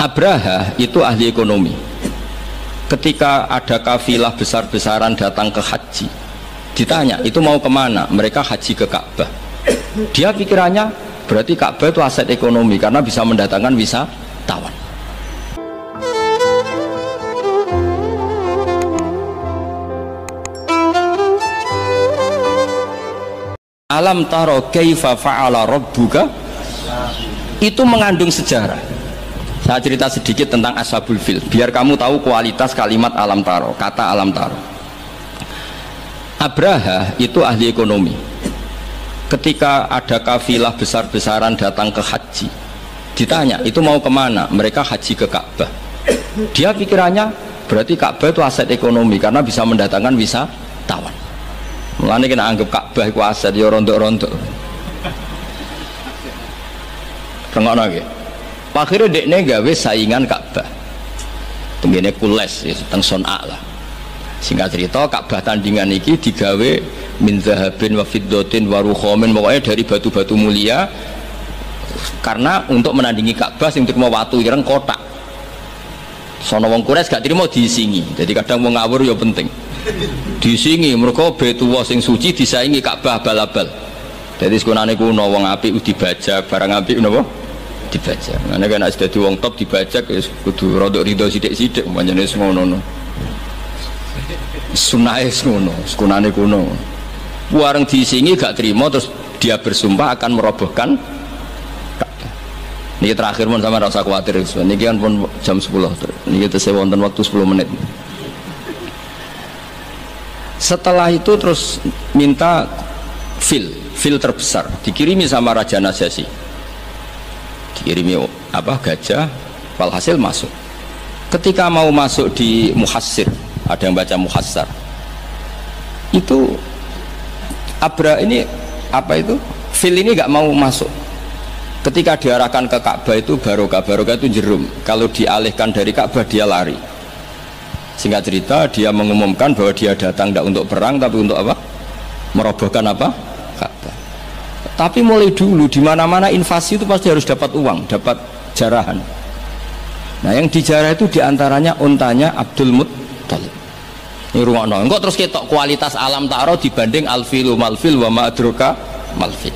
Abraha itu ahli ekonomi. Ketika ada kafilah besar-besaran datang ke haji, ditanya itu mau kemana, mereka haji ke Ka'bah. Dia pikirannya berarti Ka'bah itu aset ekonomi karena bisa mendatangkan wisatawan. Alam taro kaifa fa'ala rabbuka, itu mengandung sejarah. Saya cerita sedikit tentang Ashabul Fil biar kamu tahu kualitas kalimat alam taro, kata alam taro. Abraha itu ahli ekonomi. Ketika ada kafilah besar-besaran datang ke haji, ditanya itu mau kemana, mereka haji ke Ka'bah. Dia pikirannya berarti Ka'bah itu aset ekonomi karena bisa mendatangkan wisatawan. Mulane kena anggap Ka'bah itu aset ya rontok-rontok. Rengokno nggih. Akhirnya dekne gawe saingan Ka'bah. Tenggene Kules ya teng Son'a lah. Singkat cerita Ka'bah tandingan iki digawe min zahabin wa fiddatin wa rukhamin, pokoknya dari batu-batu mulia karena untuk menandingi Ka'bah sing terima watu ireng kotak. Sono wong Quraisy gak trimo diisingi. Jadi kadang wong ngawur ya penting. Diisingi mergo betuwa sing suci disaingi Ka'bah abal-abal. Jadi sekunane kuno wong apik dibajak, barang apik napa? Dibajak. Ngene kan nek dadi wong top dibajak ya kudu rodok rido sithik-sithik pancene ngono. Sunahe ngono, sekunane kuno. Wareng diisingi gak terima terus dia bersumpah akan merobohkan Ka'bah. Niki terakhir mon sama rasa khawatir. Niki kan pun jam 10. Niki tesih wonten waktu 10 menit. Setelah itu terus minta fil terbesar dikirimi sama Raja Najasyi, dikirimi gajah, walhasil masuk. Ketika mau masuk di Muhassir, ada yang baca Muhassar, itu Abra ini fil ini gak mau masuk. Ketika diarahkan ke Ka'bah itu barokah itu jerum, kalau dialihkan dari Ka'bah dia lari. Singkat cerita dia mengumumkan bahwa dia datang tidak untuk perang tapi untuk apa? Merobohkan apa? Ka'bah. Tapi mulai dulu di mana-mana invasi itu pasti harus dapat uang, dapat jarahan. Nah yang dijarah itu diantaranya untanya Abdul Muttalib. Ini rungokno. Engko terus ketok kualitas alam taro dibanding alfilu malfil wa ma'adruka malfil.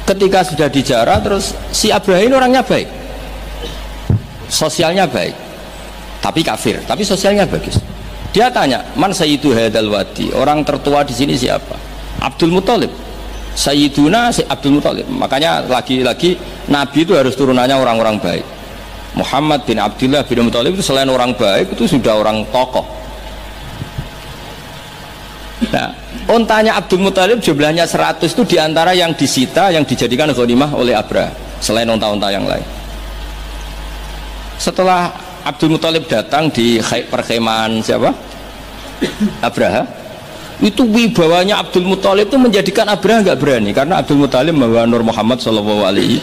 Ketika sudah dijarah terus si Abraham ini orangnya baik, sosialnya baik. Tapi kafir, tapi sosialnya bagus. Dia tanya, man sayyidu hadal wadi, orang tertua di sini siapa? Abdul Muttalib. Sayyiduna Abdul Muttalib. Makanya lagi-lagi Nabi itu harus turunannya orang-orang baik. Muhammad bin Abdullah bin Muttalib itu selain orang baik itu sudah orang tokoh. Nah, untanya Abdul Muttalib jumlahnya 100 itu diantara yang disita, yang dijadikan ghanimah oleh Abraha selain unta-unta yang lain. Setelah Abdul Muttalib datang di perkemahan siapa? Abraha. Itu wibawanya Abdul Muttalib itu menjadikan Abraha nggak berani karena Abdul Muttalib membawa Nur Muhammad Shallallahu Alaihi.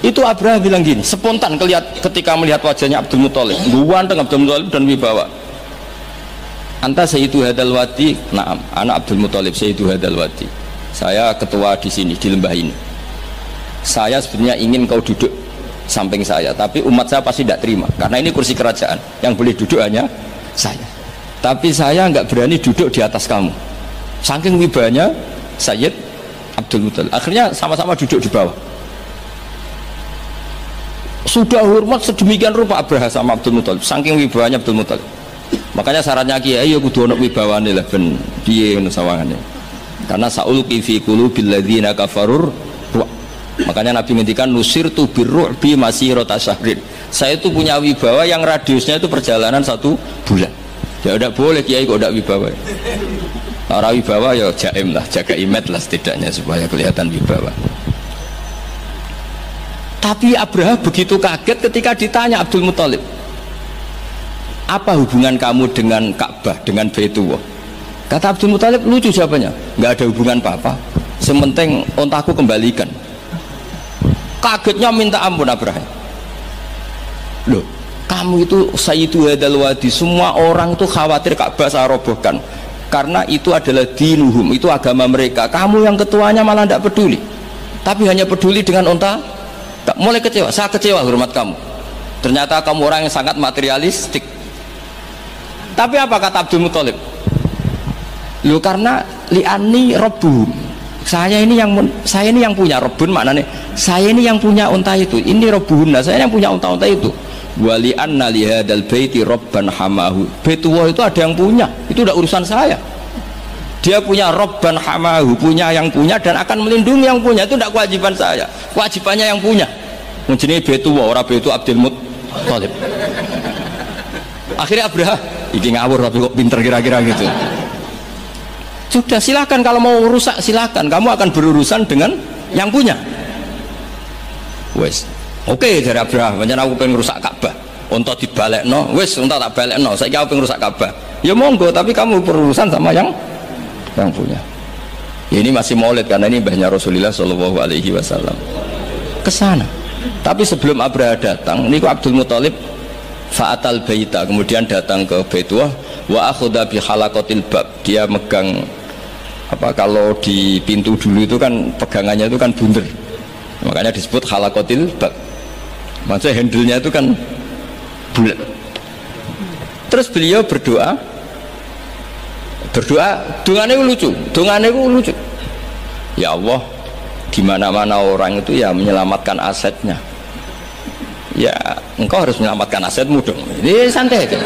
Itu Abraha bilang gini, spontan ketika melihat wajahnya Abdul Muttalib, ganteng Abdul Muttalib dan wibawa. Anta sayyidu hadal wadi, naam, anak Abdul Muttalib sayyidu hadal wadi. Saya ketua di sini di lembah ini. Saya sebenarnya ingin kau duduk samping saya, tapi umat saya pasti tidak terima karena ini kursi kerajaan, yang boleh duduk hanya saya. Tapi saya nggak berani duduk di atas kamu. Saking wibanya Sayyid Abdul Muttalib. Akhirnya sama-sama duduk di bawah. Sudah hormat sedemikian rupa Abraha sama Abdul Muttalib. Saking wibanya Abdul Muttalib. Makanya syaratnya kiai ya kudu ono wibawane lah ben piye ngono sawangane. Karena saulqi fi qulubil ladzina kafarur. Makanya Nabi ngendikan nusirtu birru'bi masirata syahrin. Saya itu punya wibawa yang radiusnya itu perjalanan 1 bulan. Ya udah boleh kiai kok udah wibawa. Orang wibawa ya jaim lah, jaga image lah setidaknya supaya kelihatan wibawa. Tapi Abraha begitu kaget ketika ditanya Abdul Muttalib, apa hubungan kamu dengan Ka'bah, dengan Baitullah? Kata Abdul Muttalib, lucu jawabannya, nggak ada hubungan apa-apa, sementing ontaku kembalikan. Kagetnya minta ampun Abraham. Loh, kamu itu sayyidu hadal wadi, semua orang itu khawatir Ka'bah saya robohkan karena itu adalah dinuhum, itu agama mereka. Kamu yang ketuanya malah tidak peduli, tapi hanya peduli dengan onta. Mulai kecewa, saya kecewa hormat kamu. Ternyata kamu orang yang sangat materialistik. Tapi apa kata Abdul Muthalib? Lu karena li'ani robbu. Saya ini yang punya robun, maknanya saya ini yang punya unta itu. Ini robbuhunna, saya yang punya unta-unta itu. Wa li'anna lihadal baiti robban hamahu. Baitullah itu ada yang punya. Itu udah urusan saya. Dia punya robban hamahu, punya yang punya dan akan melindungi yang punya. Itu tidak kewajiban saya. Kewajibannya yang punya. Menjadi Baitullah, orang Baitu Abdul Muthalib. Akhirnya Abraha, ini ngawur tapi kok pinter kira-kira gitu. Sudah, silakan kalau mau rusak silakan, kamu akan berurusan dengan yang punya. Wes, oke dari Abraha, pancen aku pengen rusak Ka'bah. Unta dibalekno, wes unta tak balekno. Saiki aku pengen rusak Ka'bah. Ya monggo, tapi kamu berurusan sama yang punya. Ya, ini masih maulid karena ini mbahnya Rasulullah Shallallahu Alaihi Wasallam. Kesana. Tapi sebelum Abraha datang, ini Abdul Muthalib fa'atal baita, kemudian datang ke Baitullah wa akhudha bi halaqatil bab. Dia megang apa, kalau di pintu dulu itu kan pegangannya itu kan bunder, makanya disebut halaqatil bab. Maksudnya handle-nya itu kan bulat. Terus beliau berdoa, dongane lucu. Ya Allah, di mana-mana orang itu ya menyelamatkan asetnya. Ya, engkau harus menyelamatkan asetmu dong. Ini santai aja.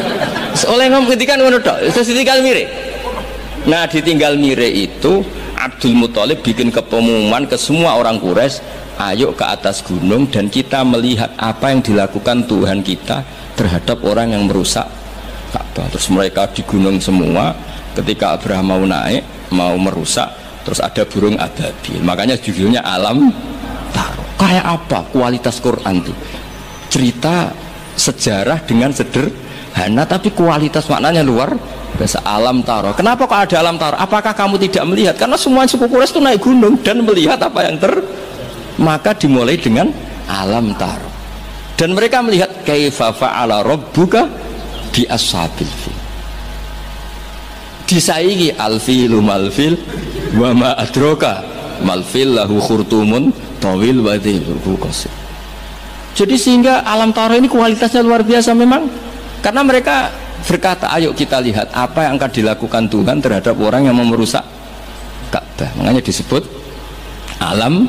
Oleh ngomong ketika ngono tok, ditinggal mire. Nah, ditinggal mire itu Abdul Muthalib bikin pengumuman ke semua orang Quraisy, ayo ke atas gunung dan kita melihat apa yang dilakukan Tuhan kita terhadap orang yang merusak Ka'bah. Terus mereka di gunung semua. Ketika Abraha mau naik, mau merusak, terus ada burung ababil. Makanya judulnya Alam Taro. Kayak apa kualitas Quran itu? Cerita sejarah dengan sederhana tapi kualitas maknanya luar biasa. Alam Taro. Kenapa kok ada Alam Taro? Apakah kamu tidak melihat? Karena semua suku Quraisy itu naik gunung dan melihat apa yang maka dimulai dengan Alam Taro. Dan mereka melihat kaifa fa'ala rabbuka bi ashabil fil. Disaingi alfilu malfil wa ma adraka malfil lahu khurtumun tawil wa dhilhu qasir. Jadi sehingga Alam Taro ini kualitasnya luar biasa memang, karena mereka berkata ayo kita lihat apa yang akan dilakukan Tuhan terhadap orang yang merusak Ka'bah. Makanya disebut Alam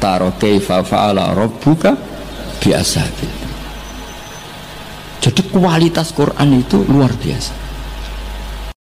Taro kaifa fa'ala rabbuka bi ashabil. Jadi kualitas Quran itu luar biasa.